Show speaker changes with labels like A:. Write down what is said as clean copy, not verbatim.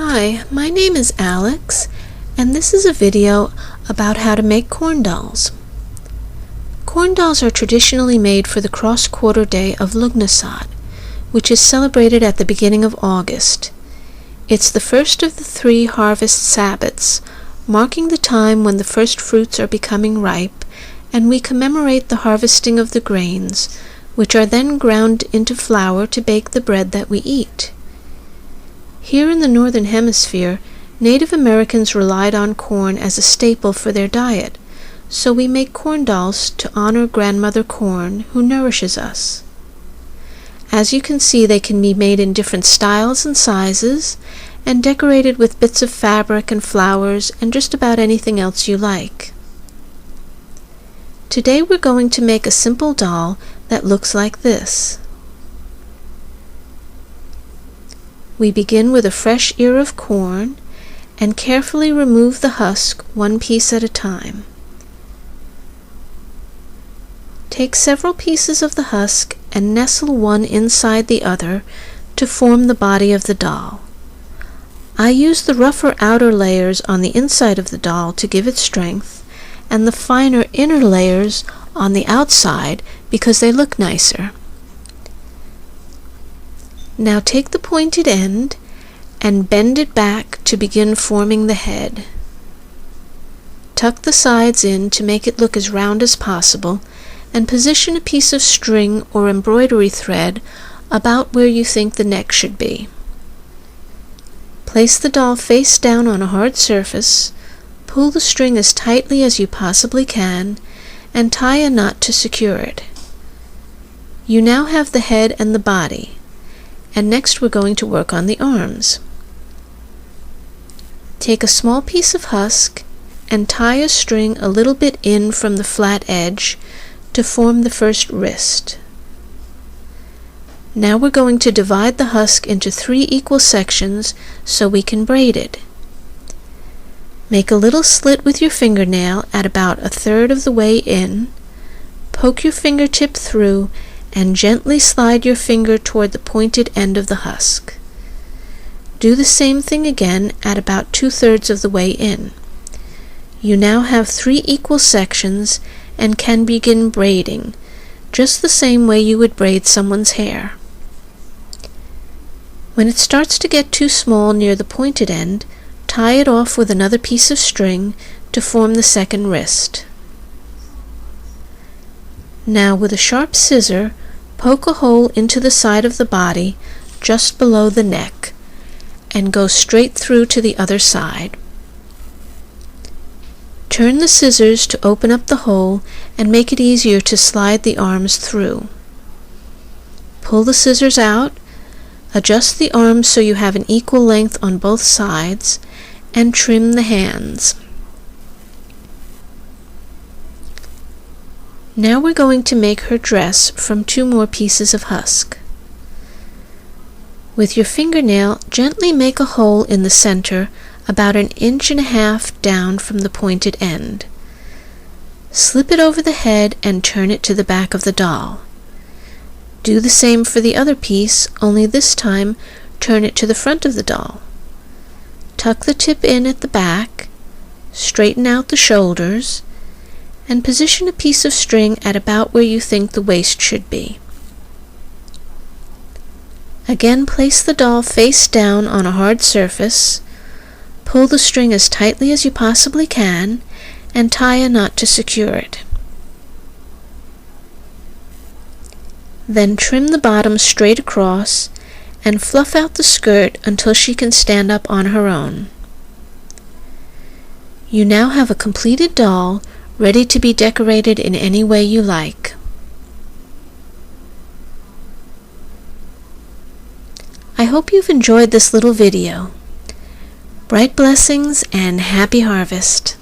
A: Hi, my name is Alex, and this is a video about how to make corn dolls. Corn dolls are traditionally made for the cross-quarter day of Lugnasad, which is celebrated at the beginning of August. It's the first of the 3 harvest Sabbats, marking the time when the first fruits are becoming ripe, and we commemorate the harvesting of the grains, which are then ground into flour to bake the bread that we eat. Here in the Northern Hemisphere, Native Americans relied on corn as a staple for their diet, so we make corn dolls to honor Grandmother Corn, who nourishes us. As you can see, they can be made in different styles and sizes, and decorated with bits of fabric and flowers and just about anything else you like. Today we're going to make a simple doll that looks like this. We begin with a fresh ear of corn and carefully remove the husk one piece at a time. Take several pieces of the husk and nestle one inside the other to form the body of the doll. I use the rougher outer layers on the inside of the doll to give it strength, and the finer inner layers on the outside because they look nicer. Now take the pointed end and bend it back to begin forming the head. Tuck the sides in to make it look as round as possible, and position a piece of string or embroidery thread about where you think the neck should be. Place the doll face down on a hard surface, pull the string as tightly as you possibly can, and tie a knot to secure it. You now have the head and the body, and next we're going to work on the arms. Take a small piece of husk and tie a string a little bit in from the flat edge to form the first wrist. Now we're going to divide the husk into 3 equal sections so we can braid it. Make a little slit with your fingernail at about 1/3 of the way in, poke your fingertip through, and gently slide your finger toward the pointed end of the husk. Do the same thing again at about 2/3 of the way in. You now have 3 equal sections and can begin braiding, just the same way you would braid someone's hair. When it starts to get too small near the pointed end, tie it off with another piece of string to form the second wrist. Now with a sharp scissor, poke a hole into the side of the body just below the neck and go straight through to the other side. Turn the scissors to open up the hole and make it easier to slide the arms through. Pull the scissors out, adjust the arms so you have an equal length on both sides, and trim the hands. Now we're going to make her dress from 2 more pieces of husk. With your fingernail, gently make a hole in the center about 1.5 inches down from the pointed end. Slip it over the head and turn it to the back of the doll. Do the same for the other piece, only this time turn it to the front of the doll. Tuck the tip in at the back, straighten out the shoulders, and position a piece of string at about where you think the waist should be. Again, place the doll face down on a hard surface, pull the string as tightly as you possibly can, and tie a knot to secure it. Then trim the bottom straight across and fluff out the skirt until she can stand up on her own. You now have a completed doll ready to be decorated in any way you like. I hope you've enjoyed this little video. Bright blessings and happy harvest!